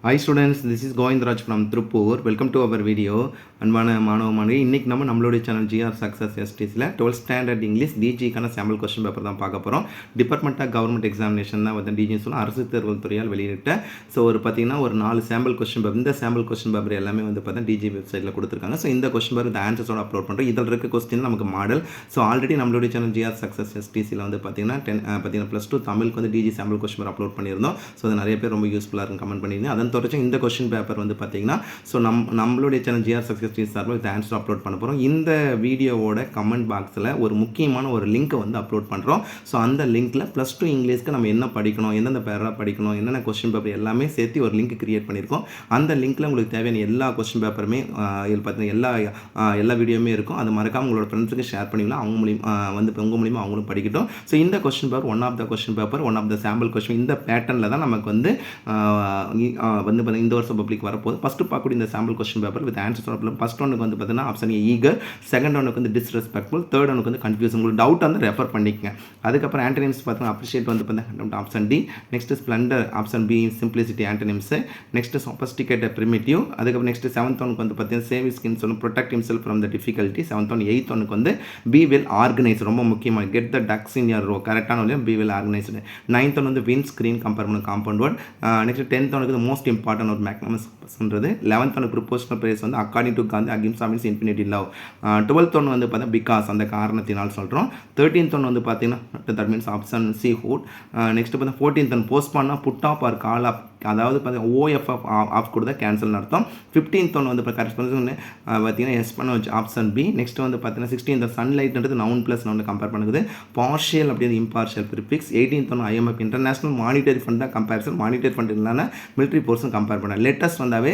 Hi students, this is Govindraj from Trupur. Welcome to our video. அன்பான மாணவ மாணவி, இன்றைக்கி நம்மளுடைய சேனல் ஜிஆர் சக்ஸஸ் எஸ்டிஸில் 12th ஸ்டாண்டர்ட் இங்கிலீஷ் டிஜிக்கான சாம்பிள் கொஸ்டின் பேப்பர் தான் பார்க்க போகிறோம். டிபார்ட்மெண்ட் ஆஃப் கவர்மெண்ட் எக்ஸாமினேஷன் தான் வந்து டிஜின்னு சொல்லுவோம், அரசு தேர்வுகள் துறையால் வெளியிட்ட. ஸோ பார்த்திங்கன்னா ஒரு 4 சாம்பிள் கொஸ்டின் பேப்பர், இந்த சாம்பிள் கொஸ்டின் பேப்பர் எல்லாமே வந்து பார்த்தீங்கன்னா டிஜி வெப்சைட்டில் கொடுத்துருக்காங்க. ஸோ இந்த கொஸ்டின் பேப்பர் இந்த ஆன்சர்ஸோட அப்லோட் பண்ணுறோம். இதில் இருக்க கொஸ்டின் நமக்கு மாடல். ஸோ ஆல்ரெடி நம்மளுடைய சேனல் ஜிஆர் சக்ஸஸ் எஸ்டிஸில் வந்து பார்த்தீங்கன்னா +2 தமிழுக்கு வந்து டிஜி சாம்பிள் கொஸ்டின் பேப்பர் அப்லோட் பண்ணியிருந்தோம். ஸோ அது நிறைய பேர் ரொம்ப யூஸ்ஃபுல்லாக இருக்கும் கமெண்ட் பண்ணியிருந்தேன். அதன் தொடர்ச்சி இந்த கொஸ்டின் பேப்பர் வந்து பார்த்தீங்கன்னா நம்மளுடைய சேனல் ஜிஆர் சக்ஸஸ் சார்பில் இந்த ஆன்சர் அப்லோட் பண்ண போகிறோம். இந்த வீடியோவோட கமெண்ட் பாக்ஸில் ஒரு முக்கியமான ஒரு லிங்க்கை வந்து அப்லோட் பண்ணுறோம். ஸோ அந்த லிங்க்கில் +2 இங்கிலீஷ்க்கு நம்ம என்ன படிக்கணும், எந்தெந்த பேராக படிக்கணும், என்னென்ன கொஸ்டின் பேப்பர் எல்லாமே சேர்த்து ஒரு லிங்க் கிரியேட் பண்ணியிருக்கோம். அந்த லிங்க்கில் உங்களுக்கு தேவையான எல்லா கொஸ்டின் பேப்பருமே இதில் பார்த்தீங்கன்னா எல்லா வீடியோவுமே இருக்கும். அது மறக்காமல் உங்களோட ஃப்ரெண்ட்ஸுக்கு ஷேர் பண்ணிக்கலாம். அவங்க உங்கள் மூலிமா அவங்களும் படிக்கட்டும். ஸோ இந்த question paper one of the question paper, one of the sample question, இந்த பேட்டர்னில் தான் நமக்கு வந்து இந்த வருஷம் பப்ளிக் வரப்போகுது. ஃபஸ்ட்டு பார்க்கக்கூடிய இந்த sample question paper with answers. First ஒன்றுக்கு வந்து பார்த்தீங்கன்னா ஆப்ஷன் ஈகர், செகண்ட் ஒன்றுக்கு வந்து டிஸ்ரெஸ்பெக்ட்ஃபுல், தேர்ட் ஒன்றுக்கு வந்து கன்ஃபியூஷன். உங்களுக்கு டவுட் வந்து ரெஃபர் பண்ணிக்கங்க. அதுக்கப்புறம் ஆன்டனிம்ஸ் பார்த்தீங்கன்னா அப்ரிஷியேட் வந்து பார்த்தீங்கன்னா option D, next splendour option B, simplicity antonyms, next sophisticated primitive. அதுக்கப்புறம் நெக்ஸ்ட் 7th ஒன்றுக்கு வந்து பார்த்தீங்கன்னா சேவ் ஸ்கின் சொல்லணும், protect himself from the difficulty. 7th one. 8th ஒன்றுக்கு வந்து பி வெல் ஆர்கனைஸ், ரொம்ப முக்கியமாக get the ducks in your row, கரெக்டான வழியாக be well organised. 9th one வந்து வின் ஸ்க்ரீன் கம்பேர் பண்ண காம்பவுண்ட் வேர்ட். நெக்ஸ்ட் 10th ஒன்றுக்கு மோஸ்ட் இம்பார்ட்டன்ட் ஒரு மேக்னமஸ்ன்றது. 11th ஒன்று ப்ரொபோஷனல் ப்ரைஸ் வந்து according to Gandhi ahimsa means infinity love. 12th ஒன்று வந்து பார்த்தீங்கன்னா பிகாஸ், அந்த காரணத்தினால் சொல்கிறோம். 13th ஒன்று வந்து பார்த்தீங்கன்னா that means option C hood. Next பார்த்தீங்கன்னா 14th ஒன் போஸ்ட்பான்னா put off or call off, அதாவது பார்த்தீங்கன்னா ஓஎஃப்எஃப் ஆஃப் கொடுத்தா கேன்சல்னு அர்த்தம். 15th ஒன்று வந்து கரெஸ்பான்ஸ் பார்த்தீங்கன்னா எஸ் பண்ண வச்சு ஆப்ஷன் பி. நெக்ஸ்ட் வந்து பார்த்தீங்கன்னா 16th சன்லைட்ன்றது நவுன் ப்ளஸ் நவுன் கம்பேர் பண்ணுது. பார்ஷியல் அப்படின்னு இம்பார்ஷியல் ப்ரிஃபிக்ஸ். 18th ஒன்று IMF இன்டர்நேஷனல் மானிட்டரி ஃபண்ட் தான் கம்பேரிசன், மானிட்டரி ஃபண்ட் இல்லைனா மிலிட்ரி போர்ஸும் கம்பேர் பண்ண. லேட்டஸ்ட் வந்தாவே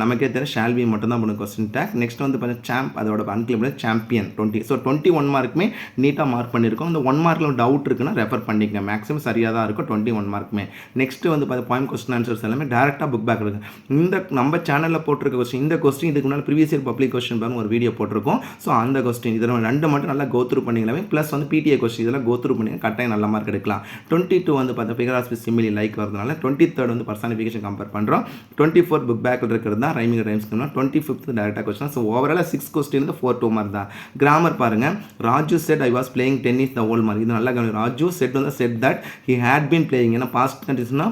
நமக்கே தெரியும் ஷால்வி மட்டும் தான் பண்ணும் கொஸ்டின் டேக். நெக்ஸ்ட் வந்து பார்த்தீங்கன்னா சாம்ப், அதோட அன்கிளிபிள் சாம்பியன் 20. ஸோ 21 மார்க்குமே நீட்டாக மார்க் பண்ணியிருக்கோம். இந்த 1 மார்க்கில் டவுட் இருக்குன்னா ரெஃபர் பண்ணிக்கங்க, மேக்ஸிமம் சரியாக தான் இருக்கும் 21 மார்க்குமே. நெக்ஸ்ட்டு வந்து பார்த்தீங்கன்னா பாயிண்ட் கொஸ்டின் ஆன்சர்ஸ் எல்லாமே டேரெக்டாக புக் பேக் இருக்குது. இந்த நம்ம சேனலில் போட்டிருக்க கொஸ்டின், இந்த கொஸ்டின் இதுக்கு முன்னால் previous year public question bank ஒரு வீடியோ போட்டிருக்கோம். ஸோ அந்த கொஸ்டின் இதில் 2 மட்டும் நல்லா கோத்ரூ பண்ணிங்களாமே, ப்ளஸ் வந்து PTA கொஸ்டின் இதெல்லாம் கோத்ரூ பண்ணி கட்டாயம் நல்ல மார்க் எடுக்கலாம். 22 வந்து பார்த்தா ஃபிகர் ஆஃப் சிமிலி லைக் வரதுனால 23rd வந்து பர்சானிஃபிகேஷன் கம்பேர் பண்ணுறோம். 24 புக் பேக்கில் இருக்கிறது தான் ரைமிங் ரைம்ஸ். 25th டேரெக்டாக கொஸ்டின். ஸோ ஓவரால் 6 கொஸ்டின் வந்து 4 2 மார்க் தான். கிராமர் பாருங்கள். Raju said I was playing tennis the whole mark. இது நல்லா கவனிக்கும். ராஜு செட் வந்து said that he had been playing. ஏன்னா பாஸ்ட் கண்டிஷனா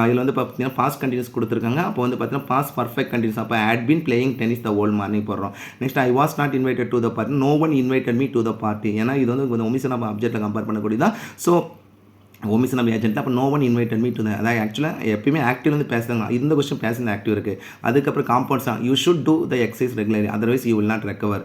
இதில் வந்து பார்த்தீங்கன்னா பாஸ்ட் கண்டினியூஸ் கொடுத்துருக்காங்க. அப்போ வந்து பார்த்தீங்கன்னா பாஸ்ட் பர்ஃபெக்ட் கண்டினியூஸ். அப்போ had been playing tennis the whole morning போடுறோம். Next I was not invited to the party, no one invited me to the party. ஏன்னா இது வந்து ஒமிஷன் ஆஃப் அப்ஜெக்ட்டில் கம்பேர் பண்ணக்கூடியதான். So omission of agent. அப்போ no one invited me to the, அதாவது ஆக்சுவலாக எப்பயுமே active வந்து பேசுகிறாங்க. இந்த கொஸ்டின் பேசுகிற ஆக்டிவ் இருக்குது. அதுக்கப்புறம் compounds you should do the exercise regularly, otherwise you will not recover.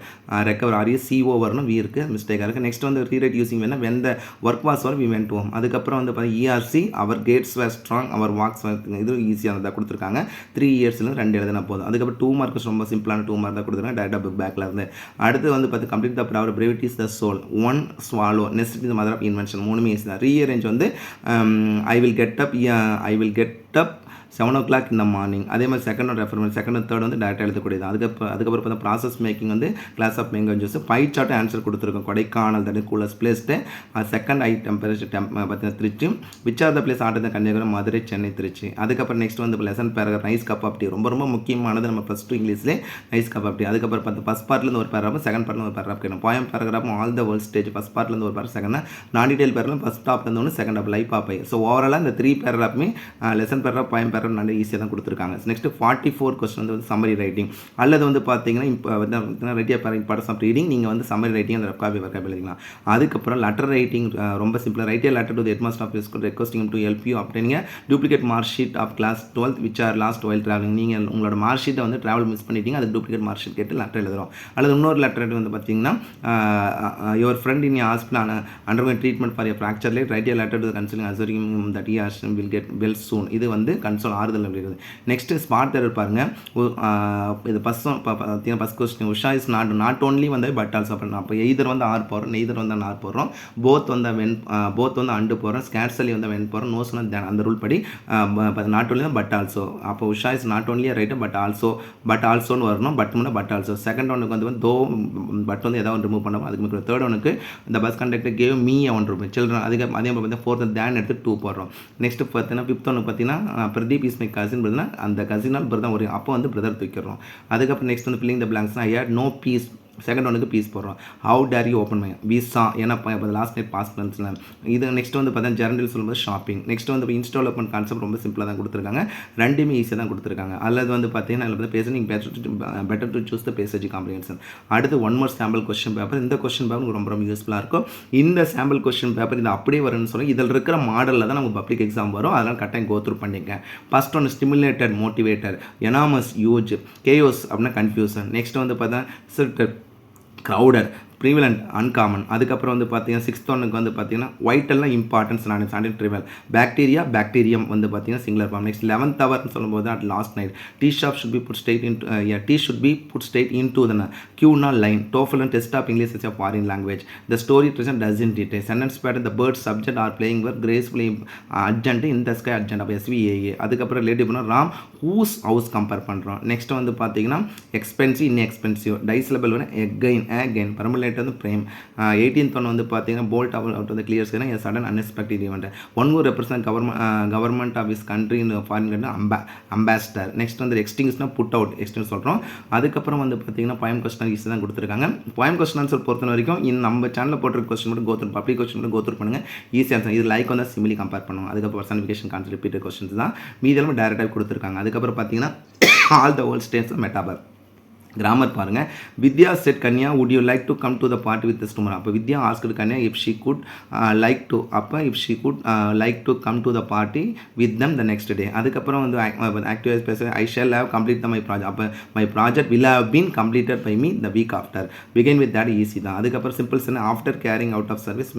CO வரணும், வி இருக்குது, மிஸ்டேக்காக இருக்குது. நெக்ஸ்ட் வந்து ரீரைட் யூசிங் வேணால் when the work was over we went home. அதுக்கப்புறம் வந்து பார்த்தீங்கன்னா ERC our gates were strong our walls, இது ஈஸியாக தான் கொடுத்துருக்காங்க. 3 இயர்ஸில் 2 எழுதினா போதும். அதுக்கப்புறம் 2 மார்க்ஸ் ரொம்ப சிம்பிளான 2 மார்க் தான் கொடுத்துருக்காங்க டேட்டா புக் பேக்கில் இருந்து. அடுத்து வந்து பார்த்து complete the proverb brevity is the soul, one swallow, next the mother of invention. 3 easy தான். ரீஅரேஞ்ச் வந்து I will get up 7 o'clock in the morning. அதே மாதிரி செகண்ட் ஒன் ரெஃபர் பண்ணி, செகண்ட் அண்ட் தேர்ட் வந்து டேரெக்டாக எழுதக்கூடியது. அதுக்கப்புறம் பார்த்தா ப்ராசஸ் மேக்கிங் வந்து glass of mango juice. Pie chart answer கொடுத்துருக்கோம். கொடைக்கானல் தட் கூலஸ்ட் பிளேஸ்ட்டு. செகண்ட் ஹை டெம்பரேச்சர் பார்த்தீங்கன்னா Trichy. Which are the place order Kanyakumari, Madurai, Chennai, Trichy. அதுக்கப்புறம் நெக்ஸ்ட் வந்து lesson paragraph nice cup of tea, ரொம்ப ரொம்ப முக்கியமானது நம்ம +2 இங்கிலீஷ்லேயே நைஸ் கப் ஆஃப் டீ. அதுக்கப்புறம் பார்த்து ஃபஸ்ட் பார்ட்லேருந்து ஒரு பேராகிராஃப், செகண்ட் பார்ட்லேருந்து ஒரு பேராகிராஃப் கேட்கணும். Poem paragraph all the world stage, first பார்ட்லேருந்து ஒரு paragraph, second non detail paragraph first டாப்லேருந்து ஒன்று, second top life of. So ஓவராலாக இந்த 3 பேராகிராஃப்மே லெசன் பேராகிராஃப் போயம் பேராகிராஃப் நல்ல ஈஸியாக தான் கொடுத்துருக்காங்க. நெக்ஸ்ட் 44 கொஸ்டின் வந்து சம்மரி ரைட்டிங், அல்லது வந்து பார்த்தீங்கன்னா இப்போ வந்து ரைட்டியா பார்ட்ஸ் ஆஃப் ரீடிங். நீங்கள் வந்து சம்மரி ரைட்டிங் அந்த காப்பி ஒர்க்காக எழுதிக்கலாம். அதுக்கப்புறம் லெட்டர் ரைட்டிங் ரொம்ப சிம்பிளாக. Write a letter to the headmaster of school requesting to help you அப்படிங்க duplicate mark sheet of class 12th which are lost while travelling. நீங்கள் உங்களோட மார்க் ஷீட்டை வந்து ட்ராவல் மிஸ் பண்ணிட்டீங்க, அது டூப்ளிகேட் மார்க் ஷீட் கேட்டு லெட்டர் எழுதுகிறோம். அல்லது இன்னொரு லெட்டர் வந்து பார்த்தீங்கன்னா your friend in hospital undergoing treatment for fracture late, write a letter to consulting assuring that he are will get well soon. இது வந்து கன்சோல் ஆறுதல் அப்படிங்கிறது. நெக்ஸ்ட்டு ஸ்மார்ட் தேர்ட் பாருங்கள். இது first question Usha is not only வந்து but also பண்ணணும். அப்போ either வந்து ஆர் போடுறோம், நெய்தர் வந்து நார் போடுறோம், போத் வந்து அண்டு போடுறோம், ஸ்கேட்ஸலி வந்து வென் போடுறோம், நோஸ் வந்து அந்த ரூல் படி நாட் ஓன்லி தான் பட் ஆல்சோ. அப்போ Usha is not only right but ஆல்சோன்னு வரணும். But also. செகண்ட் ஒனுக்கு வந்து தோ பட் வந்து ஏதாவது ரிமூவ் பண்ணணும். அதுக்கு முக்கிய தேர்ட் ஒனுக்கு இந்த பஸ் கண்டக்டர் கேவ் மீ ஒன்று சில்ட்ரன். அதே மாதிரி பார்த்தீங்கன்னா ஃபோர்த் தேன் எடுத்து 2 போடுறோம். நெக்ஸ்ட் பார்த்தீங்கன்னா ஃபிஃப்த் ஒன்று பார்த்தீங்கன்னா பிரதீப் இஸ் மை கசின் பார்த்தீங்கன்னா அந்த கசினால் பிரதர் ஒரு அப்போ வந்து பிரதர் தூக்கிடுறோம். அதுக்கப்புறம் நெக்ஸ்ட் வந்து ஃபில்லிங் த பிளாங்க்ஸ்னா I had no peace, second ஒனுக்கு பீஸ் போடுறோம். How dare you open my visa, ஏன்னா இப்போ லாஸ்ட் நைட் பாஸ் பண்ணுச்சுல. இது நெக்ஸ்ட் வந்து பார்த்தா ஜெர்னல் சொல்லும்போது ஷாப்பிங். நெக்ஸ்ட் வந்து இப்போ இன்ஸ்டால் ஓப்பன் கான்செப்ட் ரொம்ப சிம்பிளாக தான் கொடுத்துருக்காங்க, ரெண்டுமே ஈஸியாக தான் கொடுத்துருக்காங்க. அல்லது வந்து பார்த்தீங்கன்னா அதில் பேச நீங்கள் better to choose the passage comprehension. அடுத்து one more sample question paper. இந்த கொஸ்டின் பேப்பர் ரொம்ப ரொம்ப யூஸ்ஃபுல்லாக இருக்கும். இந்த சாம்பிள் கொஸ்டின் பேப்பர் இது அப்படியே வரும்னு சொல்லி இதில் இருக்கிற மாடலில் தான் நமக்கு பப்ளிக் எக்ஸாம் வரும். அதனால் கரெக்டாக கோ த்ரூ பண்ணிக்க. ஃபர்ஸ்ட் ஒன்று stimulated, motivated, enormous, use, chaos அப்படின்னா கன்ஃபியூஷன். நெக்ஸ்ட் வந்து பார்த்தா க்ரௌடர், ப்ரீவலண்ட், அன்காமன். அதுக்கப்புறம் வந்து பார்த்தீங்கன்னா சிக்ஸ்த் ஒன்னுக்கு வந்து பார்த்தீங்கன்னா ஒயிட்டெல்லாம் importance non trivial, bacteria, bacterium வந்து பார்த்தீங்கன்னா சிங்குலர் ஃபார்ம். நெக்ஸ்ட் 11th ஹவர்னு சொல்லும்போது at last night, tea shop should be put straight in tea should be put straight in to the கியூனா line, TOEFL and test of English is a foreign language, the story ட்ரெசன் doesn't it, sentence pattern, the bird subject are playing verb gracefully adjunct in the sky adjunct அப்போ SVAA. அதுக்கப்புறம் relative பண்ணால் Ram whose house compare பண்ணுறோம். Next வந்து பார்த்தீங்கன்னா expensive, inexpensive, டைஸ்லபிள் வந்து again, பர்மலேட் வந்து frame. 18th one வந்து பார்த்தீங்கன்னா bolt out of the clear sky, a sudden unexpected event, one who represent government of his country in foreign country ambassador. Next வந்து எக்ஸ்டிங்ஸ்னா put out எக்ஸ்டிங் சொல்கிறோம். அதுக்கப்புறம் வந்து பார்த்தீங்கன்னா பாயம் கொஸ்டின் ஈஸி தான் கொடுத்துருக்காங்க. பாயம் கொஸ்டின் ஆன்சர் பொறுத்த வரைக்கும் நம்ம சேனலில் போட்டிருக்க கொஸ்டின் மட்டும் கோத்ரூ, பப்ளிக் கொஸ்டின் மட்டும் கோத்ரூ பண்ணுங்கள், ஈஸியாக ஆன்சர். இது லைக் வந்து சிமிலி கம்பேர் பண்ணுவோம். அதுக்கப்புறம் பர்சனிஃபிகேஷன் கான்செப்ட் ரிப்பீட்டட் கொஸ்டின்ஸ் தான், மீதி எல்லாமே டேரெக்டாக கொடுத்துருக்காங்க. அதுக்கப்புறம் பார்த்தீங்கன்னா all the world states metaphor. Grammar பாருங்கள். Vidya said Kanya would you like to come to the party with this tomorrow. அப்போ Vidya asked Kanya if she could like to, அப்போ if she could like to come to the party with them the next day. அதுக்கப்புறம் வந்து active பேச I shall have complete the my project. அப்போ my project will have been completed by me the week after. Begin with that easy தான். அதுக்கப்புறம் simple சொன்ன after carrying out of service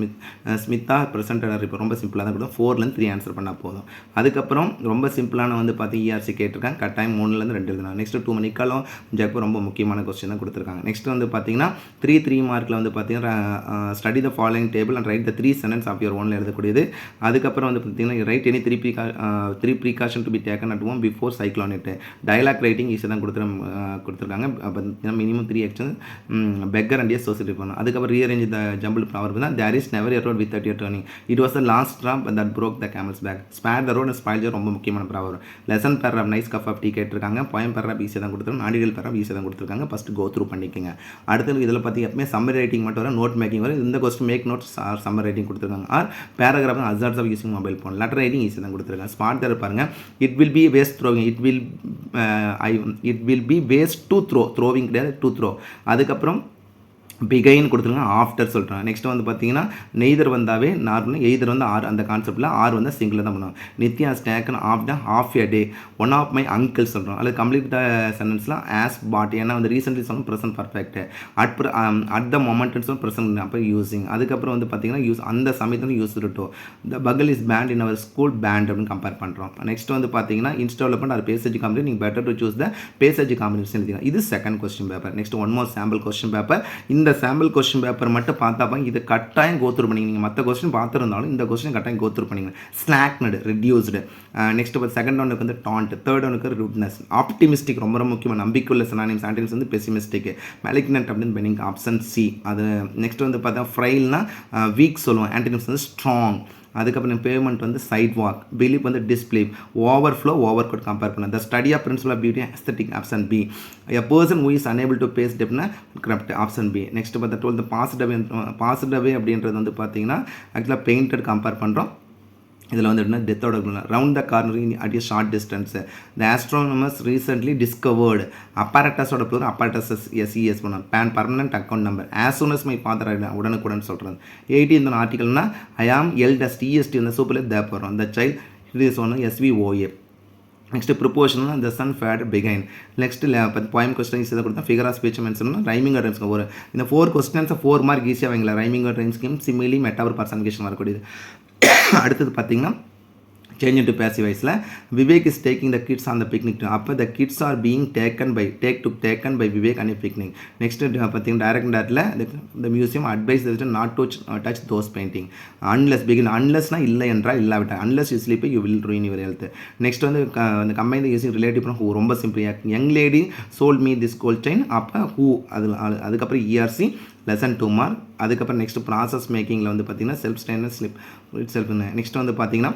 Smita presented. இப்போ ரொம்ப சிம்பிளாக தான் கொடுத்தோம், 4லேருந்து 3 ஆன்சர் பண்ணால் போதும். அதுக்கப்புறம் ரொம்ப சிம்பிளான வந்து பார்த்து ERC கேட்டிருக்கேன், கட்டாயம் 3லேருந்து 2 எழுதணும். நெக்ஸ்ட் 2 மணிக்காலம் ஜாக்கு ரொம்ப முக்கியமான கொஸ்டின் தான் கொடுத்துருக்காங்க. நெக்ஸ்ட் வந்து பார்த்தீங்கன்னா 3 மார்க்கில் வந்து பார்த்தீங்கன்னா study the following table and write the 3 sentence of your ஓனில் எழுதக்கூடியது. அதுக்கப்புறம் வந்து பார்த்தீங்கன்னா write any 3 precaution to be taken at home before cyclone hit. Dialogue writing ஈஸியாக தான் கொடுத்துருக்காங்க. பார்த்தீங்கன்னா minimum 3 action beggar and society பண்ணணும். அதுக்கப்புறம் ரீஅரேஞ்ச் த ஜம்பிள் ப்ராவர்ப் தான், there is never a road with at your turning, it was the last drop that broke the camel's back, spare the rod and spoil ரொம்ப முக்கியமான proverb. Lesson paragraph nice cup of tea கேட்டிருக்காங்க. Poem paragraph ஈஸியாக தான் கொடுத்துருக்காங்க. நாடிகள் paragraph ஈஸியாக தான் கொடுத்துருக்காங்க. ஃபஸ்ட் கோ த்ரூ பண்ணிக்கோங்க. அடுத்து இதில் பற்றி எப்பவுமே சம்மரி ரைட்டிங் மட்டும் வரும், நோட் மேக்கிங் வரும். இந்த question make notes or summary writing கொடுத்துருக்காங்க. Or paragraph hazards of using mobile phone. Letter writing easy தான் கொடுத்துருக்காங்க. ஸ்மார்ட் தர பாருங்கள். It will be waste throwing, it will be waste to throwing கிடையாது, டு த்ரோ. அதுக்கப்புறம் பிகைன்னு கொடுத்துருங்க, ஆஃப்டர் சொல்கிறாங்க. நெக்ஸ்ட் வந்து பார்த்தீங்கன்னா நெய்தர் வந்தாவே நார்மல், எய்தர் வந்து ஆர், அந்த கான்செப்ட்டில் ஆர் வந்து சிங்கிள் தான் பண்ணுவோம். Nithya taken off the half a day, one of my uncle சொல்கிறோம். அது கம்ப்ளீட் த சென்டென்ஸ்லாம் ஆஸ் பாட், ஏன்னா வந்து ரீசென்ட்லி சொன்னால் ப்ரெசன்ட் பர்ஃபெக்ட், அட் த மொமெண்ட்னு சொல்லி ப்ரெசன்ட் அப்போ யூஸிங். அதுக்கப்புறம் வந்து பார்த்தீங்கன்னா யூஸ் அந்த சமயத்தில் use to the bugle is band in our school band அப்படின்னு கம்பேர் பண்ணுறோம். நெக்ஸ்ட் வந்து பார்த்தீங்கன்னா இன்ஸ்டால் பண்ண அது பேசேஜ் காம்பனி, நீங்கள் better to choose the passage combination எழுதிக்கலாம். இது second question paper. Next one more sample question paper. இந்த சாம்பிள் கொஸ்டின் பேப்பர் மட்டும் பார்த்தாப்பா இது கட்டாயம் கோத்ரூ பண்ணிங்க. நீங்கள் மற்ற கொஸ்டின் பார்த்துருந்தாலும் இந்த கொஸ்டின் கட்டாயம் கோத்ரூ பண்ணிங்க. ஸ்லாக்னடு, ரெடியூஸ்டு. நெக்ஸ்ட் செகண்ட் ஒனுக்கு வந்து டாண்ட், தேர்ட் ஒனுக்கு ரூட்னஸ். ஆப்டிமிஸ்டிக் ரொம்ப ரொம்ப முக்கியமாக, நம்பிக்கையுள்ள சினானிம்ஸ். ஆன்டினிம்ஸ் வந்து பெசிமிஸ்டிக். மெலிக்னன்ட் அப்படின்னு பெனிங், ஆப்ஷன் சி. அது நெக்ஸ்ட் வந்து பார்த்தா ஃப்ரைல்னா வீக் சொல்லுவோம், ஆன்டினிம்ஸ் வந்து ஸ்ட்ராங். அதுக்கப்புறம் பேமெண்ட் வந்து சைட் வாக், பிலீப் வந்து disbelief, overflow over coat compare பண்ண. The study of principle of beauty aesthetic, option B. A person who is unable to face டெப்னா கரெக்ட், ஆப்ஷன் பி. நெக்ஸ்ட் பார்த்தா 12 பாசிட்டிவே அப்படின்றது வந்து பார்த்தீங்கன்னா ஆக்சுவலாக பெயிண்டட் கம்பேர் பண்ணுறோம். இதில் வந்து எப்படின்னா டெத்தோட round the corner at a short distance. The astronomers recently discovered அப்பரட்டஸோட பேர் அப்பரட்டஸ் SES பண்ணோம். Permanent account number. As soon as my father உடனுக்குடன் சொல்கிறது. 18 ஆர்டிகல்னா ஐ ஆம் எல்டஸ்ட், EST வந்து சூப்பரில் தேப் வரும். த சைல்ட் இட் இஸ் ஒன்று SVOA. Next preposition the sun fade begin. Next poem question ஈஸியாக கொடுத்தா figure of speech mention, rhyming rhymes. ஒரு இந்த 4 கொஸ்டின்ஸை 4 மார்க் ஈஸியாக வாங்கல. Rhyming rhymes scheme, simile, metaphor, personification வரக்கூடியது. அடுத்தது பார்த்தீங்கன்னா சேஞ்ச் இன்டு பேசிவ் வாய்ஸில் Vivek is taking the kids on the picnic. அப்போ the kids are being taken by Vivek and picnic. Next பார்த்தீங்கன்னா டைரக்ட் டேட்டில் த museum advise not to touch those painting. Unless begin, அன்லெஸ்னா இல்லை என்றால் இல்லாவிட்டால், unless you sleep you will ruin your health. Next வந்து அந்த combine using relative who ரொம்ப simple. Young lady sold me this gold chain. அப்போ who அதுக்கப்புறம் ERC lesson 2 mark. அதுக்கப்புறம் நெக்ஸ்ட் ப்ராசஸ் மேக்கிங்கில் வந்து பார்த்தீங்கன்னா self standard slip self. Next வந்து பார்த்தீங்கன்னா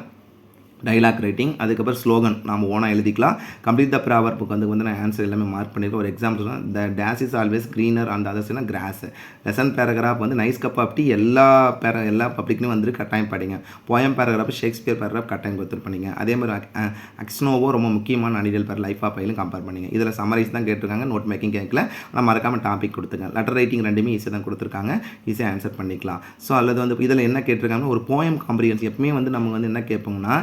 டைலாக் ரைட்டிங், அதுக்கப்புறம் ஸ்லோகன் நாம் ஓனாக எழுதிக்கலாம். கம்ப்ளீட் த ப்ராவர் புக் வந்து நான் ஆன்சர் எல்லாமே மார்க் பண்ணியிருக்கேன். ஒரு எக்ஸாம்பிள் சொன்னால் the days is always greener அந்த அதர்ஸ்னா கிராஸ். லெசன் பேராகிராஃப் வந்து நைஸ் கப் ஆஃப் டீ எல்லா பப்ளிக்லையும் வந்து கட்டாயம் படிங்க. போயம் பேராகிராஃப் ஷேக்ஸ்பியர் பேராகிராஃப் கட்டாயம் கொடுத்துருப்பீங்க. அதே மாதிரி அக்ஸ்னோவோ ரொம்ப முக்கியமான அனிடல் பேர் லைஃப் ஆஃப் பையிலும் கம்பேர் பண்ணிங்க. இதில் சம்மரைஸ் தான் கேட்டிருக்காங்க, நோட் மேக்கிங் கேட்கல. ஆனால் மறக்காமல் டாபிக் கொடுத்துருங்க. லெட்டர் ரைட்டிங் ரெண்டுமே ஈஸியாக தான் கொடுத்துருக்காங்க, ஈஸியாக ஆன்சர் பண்ணிக்கலாம். ஸோ அல்லது வந்து இதில் என்ன கேட்டிருக்காங்கன்னா ஒரு போயம் காம்ப்ரிஹென்ஸ். எப்பவுமே வந்து நம்ம வந்து என்ன கேட்போம்னா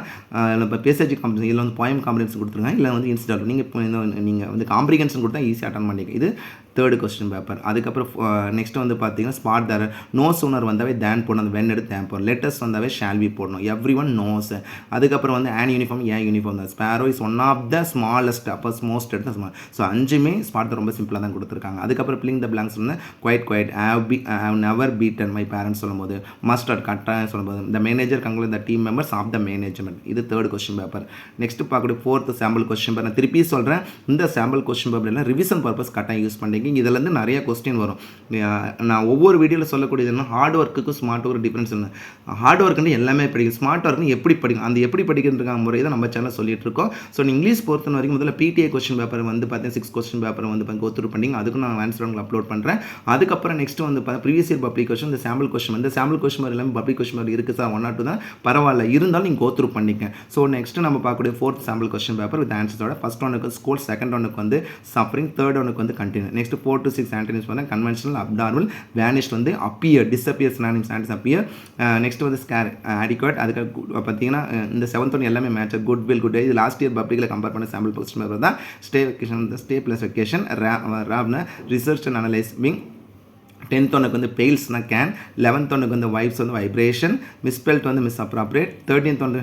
இப்போ பேசேஜ் காம்ப்ரிஹென்ஸ் இதில் வந்து போயம் காம்ப்ரிஹென்ஸ் கொடுத்துருங்க, இல்லை வந்து இன்ஸ்டால் நீங்கள் இப்போ நீங்கள் வந்து காம்ப்ரிஹென்ஷன் கொடுத்தா ஈஸியாக அட்டன் பண்ணிக்க. இது தேர்டு கொஸ்டின் பேப்பர். அதுக்கப்புறம் நெக்ஸ்ட் வந்து பார்த்தீங்கன்னா ஸ்பாட் தர நோ சூனர் வந்தாவே தேன் போடணும், அந்த வென் எடுத்து தேன் போடணும். லேட்டஸ்ட் வந்தாவே ஷால் பி போடணும். Every one knows. அதுக்கப்புறம் வந்து ஆன் யூனிஃபார்ம் ஏன் யூனிஃபார்ம் தான். Sparrow is one of the smallest அப்போ மோஸ்ட் எடுத்து ஸ்மால். ஸோ அஞ்சுமே ஸ்பாட் ரொம்ப சிம்பிளாக தான் கொடுத்துருக்காங்க. அதுக்கப்புறம் பிளிங் த பிளாங்க்ஸ் வந்து quite have never beaten my parents சொல்லும்போது மஸ்டர்ட் கட்டாயம் சொல்லும்போது the manager congratulate the team members of the management. இது தேர்ட் கொஸ்டின் பேப்பர். நெக்ஸ்ட் பார்க்கக்கூடிய ஃபோர்த் சாம்பிள் கொஸ்டின் பேப்பர். நான் திருப்பி சொல்கிறேன், இந்த சாம்பிள் கொஸ்டின் பேப்பர் எல்லாம் ரிவிஷன் பர்பஸ் கட்டாயம் யூஸ் பண்ணிங்க. இதுலேருந்து நிறைய கொஸ்டின் வரும். நான் ஒவ்வொரு வீடியோவில் சொல்லக்கூடியது என்ன, ஹார்ட் ஒர்க்குக்கும் ஸ்மார்ட் ஒர்க் டிஃப்ரென்ஸ் என்ன. ஹார்ட் ஒர்க்குன்னு எல்லாமே படிக்கும், ஸ்மார்ட் ஒர்க்னு எப்படி படிக்கும், அந்த எப்படி படிக்கிறதுக்கான முறை தான் நம்ம சேனல் சொல்லிட்டு இருக்கோம். ஸோ நீங்கள் இங்கிலீஷ் பொறுத்த வரைக்கும் முதல்ல பிடிஏ கொஸ்டின் பேப்பர் வந்து பார்த்தீங்கன்னா 6 கொஸ்டின் பேப்பர் வந்து கோத்ரூ பண்ணிங்க. அதுக்கும் நான் ஆன்சர் உங்களுக்கு அப்லோட் பண்ணுறேன். அதுக்கப்புறம் நெக்ஸ்ட் வந்து ப்ரீவியஸ் இயர் பப்ளிக் கொஸ்டின், இந்த சாம்பிள் கொஸ்டின் வந்து சாம்பிள் கொஸ்டின் எல்லாமே பப்ளிக் கொஸ்டின் இருக்குது சார், 1 or 2 தான் பரவாயில்ல, இருந்தாலும் நீங்கள் கோத்ரூ பண்ணிக்க. ஸோ நெக்ஸ்ட் நம்ம பார்க்கக்கூடிய fourth sample question paper with ஆன்சர்ஸோட ஃபர்ஸ்ட் ஒனுக்கு ஸ்கூல், செகண்ட் ஒனுக்கு வந்து சஃபரிங், தேர்ட் ஒனுக்கு வந்து கண்டினியூ. நெக்ஸ்ட் 4 to 6 ஆன்டனிம்ஸ் வந்து கன்வென்ஷனல், அப்டார்மல், வேனிஷ்ட் வந்து அப்பியர், டிஸ்அப்பியர் சினானிம்ஸ் ஆன்டிஸ் அப்பியர். நெக்ஸ்ட் வந்து ஸ்கேர், அடிக்வேட். அதுக்கு பார்த்தீங்கன்னா இந்த 7th ஒன் எல்லாமே மேட்ச், குட் வில் குட். இது லாஸ்ட் இயர் பப்ளிக்கில் கம்பேர் பண்ண சாம்பிள் கொஸ்டின் பேப்பர் தான். Stay vacation, stay plus vacation, ராப்னா ரிசர்ச் அண்ட் அனலைசிங். 10th ஒனுக்கு வந்து பெயில்ஸ்னா கேன், 11th ஒனுக்கு வந்து வைப்ஸ் வந்து வைப்ரேஷன், மிஸ்பெல்ட் வந்து மிஸ் அப்ராப்ரேட், 13th ஒன்று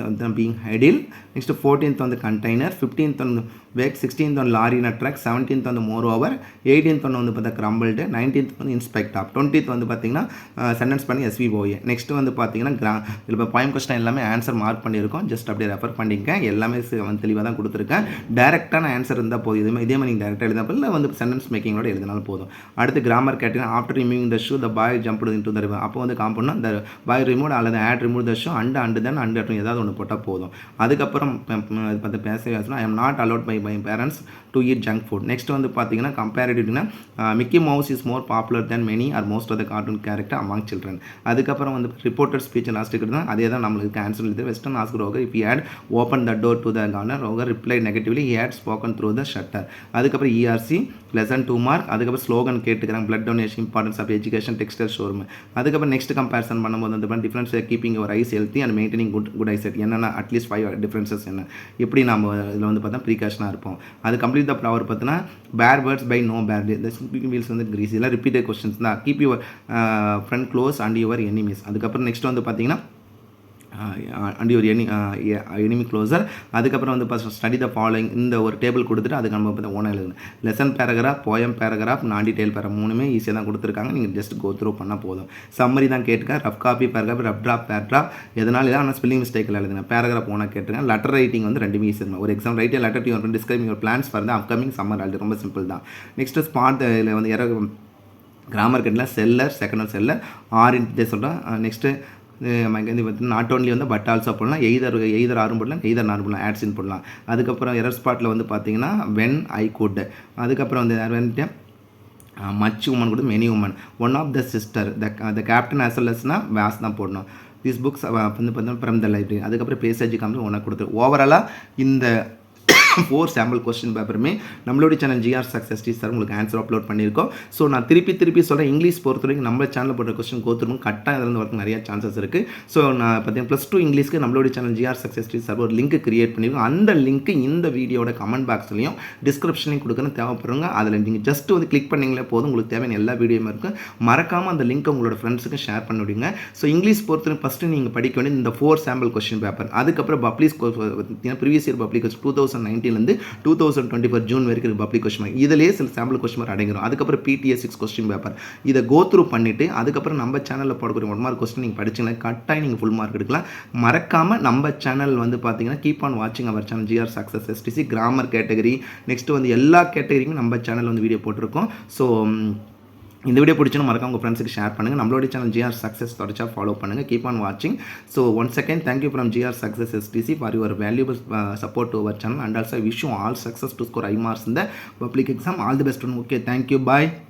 வந்து பீங் ஐடில். நெக்ஸ்ட் 14th வந்து கண்டெய்னர், 15th வந்து wake, 16th one லாரினா drug, 17th வந்து மோர் ஓவர், 18th ஒன்று வந்து பார்த்தா கிரம்பிள்டு, 19th வந்து இன்ஸ்பெக்ட் ஆப், 20th வந்து பார்த்தீங்கன்னா சென்டென்ஸ் பண்ணி SVOA. நெக்ஸ்ட் வந்து பார்த்தீங்கன்னா இப்போ பாயிண்ட் கொஸ்டின் எல்லாமே ஆன்சர் மார்க் பண்ணியிருக்கோம், ஜஸ்ட் அப்படியே ரெஃபர் பண்ணிக்கேன். எல்லாமே வந்து தெளிவாக தான் கொடுத்துருக்கேன். டேரெக்டான ஆன்சர் இருந்தால் போதும், இதே மாதிரி நீங்கள் டேரெக்டாக எழுதினா இல்லை வந்து சென்டென்ஸ் மேக்கிங்கோட எழுதினாலும் போதும். அடுத்து கிராமர் கேட்டீங்கன்னா after removing the shoe the boy jumped into the river. அப்போ வந்து காம்பவுண்ட்னா த பாய் ரிமூவ் அல்லது add remove the shoe and then and ஏதாவது ஒன்று போட்டால் போதும். அதுக்கப்புறம் பார்த்து பேச I am not allowed by parents to eat junk food. Next வந்து பார்த்தீங்கன்னா கம்பேரிட்டிவ்னா Mickey Mouse is more popular than many or most of the cartoon character among children. அதுக்கப்புறம் வந்து ரிப்போர்ட்டட் ஸ்பீச் லாஸ்ட்டுக்கு தான் அதே தான் நம்மளுக்கு ஆன்சர் எழுது. Western asked Roger if you had open the door to the corner, Roger reply negatively he had spoken through the shutter. அதுக்கப்புறம் ERC lesson 2 mark. அதுக்கப்புறம் slogan கேட்டுக்கிறாங்க, blood donation importance of education textile showroom. அதுக்கப்புறம் next comparison பண்ணும்போது வந்து difference keeping your eyes healthy and maintaining good eyesight. என்னென்ன at least 5 differences என்ன, எப்படி நம்ம இதில் வந்து பார்த்தா ப்ரீகாஷனாக இருப்போம். அது கம்ப்ளீட் த ப்ராவர் பார்த்தினா பேர் வேர்ட்ஸ் பை நோ பேர் த ஸ்பீக்கிங் வீல்ஸ் வந்து கிரீஸ். இதெல்லாம் ரிப்பீட்டட் கொஸ்டின்ஸ் தான். Keep your friend close and your enemies. அதுக்கப்புறம் நெக்ஸ்ட் வந்து பார்த்தீங்கன்னா அண்ட் ஒரு எனிமி க்ளோசர். அதுக்கப்புறம் வந்து ஃபஸ்ட் ஸ்டடி த ஃபாலோயிங், இந்த ஒரு டேபிள் கொடுத்துட்டு அதுக்கு நம்ம பார்த்து ஓனாக எழுதணும். லெசன் பேராகிராஃப், போயம் பேராகிராஃப், நான் டீடைல் பேராகிராஃப் மூணுமே ஈஸியாக தான் கொடுத்துருக்காங்க. நீங்கள் ஜஸ்ட் கோ த்ரூ பண்ணால் போதும். சம்மரி தான் கேட்டுக்கேன், rough copy paragraph, rough draft paragraph எதனால இல்லை, ஆனால் ஸ்பெல்லிங் மிஸ்டேக்கில் எழுதுனேன். பேராகிராஃப் ஓனாக கேட்டுருக்கேன். லெட்டர் ரைட்டிங் வந்து ரெண்டுமே ஈஸி இருக்கும். ஒரு exam write letter to your describing your plans for the upcoming summer holiday. ரொம்ப சிம்பிள் தான். நெக்ஸ்ட் ஸ்பாட் இதில் வந்து கிராமர் கேட்டில் செல்லர், செகண்ட் ஒன் செல்லர், ஆர்இன்ட்டு சொல்கிறேன். நெக்ஸ்ட்டு நாட் ஓன்லி வந்து பட் ஆல்சோ போடலாம், எய்தர் ஆரும் போடலாம், எய்தர் நாரும் போடலாம், ஆட்ஸின் போடலாம். அதுக்கப்புறம் எரர் ஸ்பாட்டில் வந்து பார்த்தீங்கன்னா வென் ஐ குட். அதுக்கப்புறம் வந்து வந்துட்டு மச் உமன் கூட many women, one of the sister, the captain as well அஸ்னா வேஸ் தான் போடணும். தீஸ் புக்ஸ் வந்து பார்த்தீங்கன்னா ஃப்ரம் த லைப்ரரி. அதுக்கப்புறம் பேசேஜ் காமிச்சு ஒன்று கொடுத்து ஓவராலாக இந்த 4 சாம்பிள் கொஸ்டின் பேப்பருமே நம்மளுடைய சேனல் ஜிஆர் சக்ஸஸ் சார் உங்களுக்கு ஆன்சர் அப்லோட் பண்ணியிருக்கோம். ஸோ நான் திருப்பி சொல்கிறேன், இங்கிலீஷ் பொறுத்த வரைக்கும் நம்ம சேனலில் போட்ட கொஸ்டின் கோத்துருக்கும் கட்டாயம் இதில் வரக்கு நிறைய சான்சஸ் இருக்குது. ஸோ நான் பார்த்தீங்கன்னா +2 இங்கிலீஷ்க்கு நம்மளுடைய சேனல் ஜிஆர் சக்ஸஸ் சார் ஒரு லிங்க் கிரியேட் பண்ணியிருக்கோம். அந்த லிங்க் இந்த வீடியோட கமெண்ட் பாக்ஸ்லையும் டிஸ்கிரிப்ஷனையும் கொடுக்கணும், தேவைப்படுறவங்க அதில் நீங்கள் ஜஸ்ட் வந்து கிளிக் பண்ணிங்களே போதும், உங்களுக்கு தேவையான எல்லா வீடியோமே இருக்கும். மறக்காமல் அந்த லிங்க் உங்களோட ஃப்ரெண்ட்ஸுக்கு ஷேர் பண்ணிவிடுங்க. ஸோ இங்கிலீஷ் பொறுத்தவரை ஃபஸ்ட்டு நீங்கள் படிக்க வேண்டியது இந்த 4 சாம்பிள் கொஸ்டின் பேப்பர். அதுக்கப்புறம் பப்ளிக் பார்த்தீங்கன்னா ப்ரீவியஸ் இயர் பப்ளிக் 2019 2024 ஜூன் வரைக்கும் பப்ளிக் கொஸ்டின், இதிலே சில சாம்பிள் கொஸ்டின் அடங்கிடும். அதுக்கப்புறம் PTA 6 கொஸ்டின் பேப்பர் இதை கோ த்ரூ பண்ணிவிட்டு அதுக்கப்புறம் நம்ம சேனலில் போடக்கூடிய 1 மார்க் கொஸ்டின் நீங்கள் படிச்சிங்கன்னா கட்டாயம் நீங்கள் ஃபுல் மார்க் எடுக்கலாம். மறக்காமல் நம்ம சேனல் வந்து பார்த்தீங்கன்னா கீப் ஆன் வாட்சிங் our channel GR success STC. Grammar category next வந்து எல்லா கேட்டகரியுமே நம்ம சேனல் வந்து வீடியோ போட்டிருக்கோம். ஸோ இந்த வீடியோ பிடிச்சுன்னு மறக்காம உங்கள் ஃப்ரெண்ட்ஸுக்கு ஷேர் பண்ணுங்கள். நம்மளோட சேனல் ஜிஆர் சக்ஸஸ் தொடர்ச்சியாக ஃபாலோ பண்ணுங்கள். கீப் ஆன் வாட்சிங். So once again thank you from GR success STC for your valuable support to our channel and also wish you all success to score high marks in the public exam. All the best. Okay, thank you. Bye.